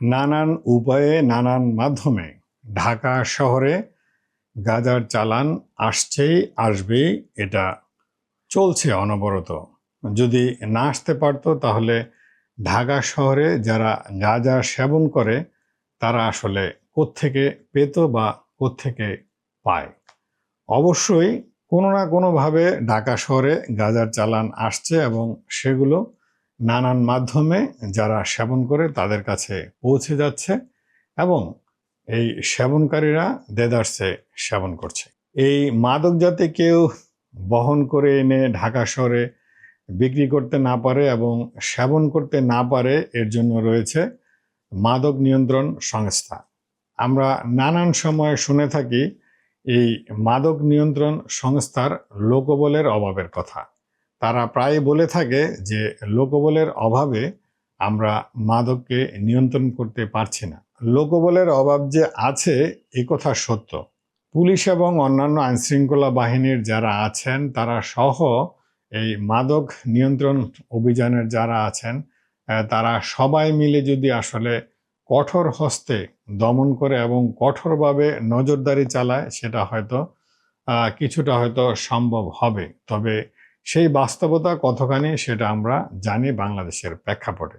নানান উপায়ে নানান মাধ্যমে ঢাকা শহরে গাঁজার চালান আসছেই আসবেই, এটা চলছে অনবরত। যদি না আসতে পারতো তাহলে ঢাকা শহরে যারা গাঁজা সেবন করে তারা আসলে কোত্থেকে পেত বা কোত্থেকে পায়। অবশ্যই কোনো না কোনোভাবে ঢাকা শহরে গাঁজার চালান আসছে এবং সেগুলো নানান মাধ্যমে যারা সেবন করে তাদের কাছে পৌঁছে যাচ্ছে এবং এই সেবনকারীরা দেদারসে সেবন করছে। এই মাদক যাতে কেউ বহন করে এনে ঢাকা শহরে বিক্রি করতে না পারে এবং সেবন করতে না পারে, এর জন্য রয়েছে মাদক নিয়ন্ত্রণ সংস্থা। আমরা নানান সময় শুনে থাকি এই মাদক নিয়ন্ত্রণ সংস্থার লোকবলের অভাবের কথা। তারা প্রায় বলে থাকে যে লোকবলের অভাবে আমরা মাদককে নিয়ন্ত্রণ করতে পারছি না। লোকবলের অভাব যে আছে এ কথা সত্য। পুলিশ এবং অন্যান্য আইনশৃঙ্খলা বাহিনীর যারা আছেন তারা সহ এই মাদক নিয়ন্ত্রণ অভিযানের যারা আছেন তারা সবাই মিলে যদি আসলে কঠোর হস্তে দমন করে এবং কঠোরভাবে নজরদারি চালায়, সেটা হয়তো কিছুটা হয়তো সম্ভব হবে। তবে সেই বাস্তবতা কতখানি সেটা আমরা জানি বাংলাদেশের প্রেক্ষাপটে।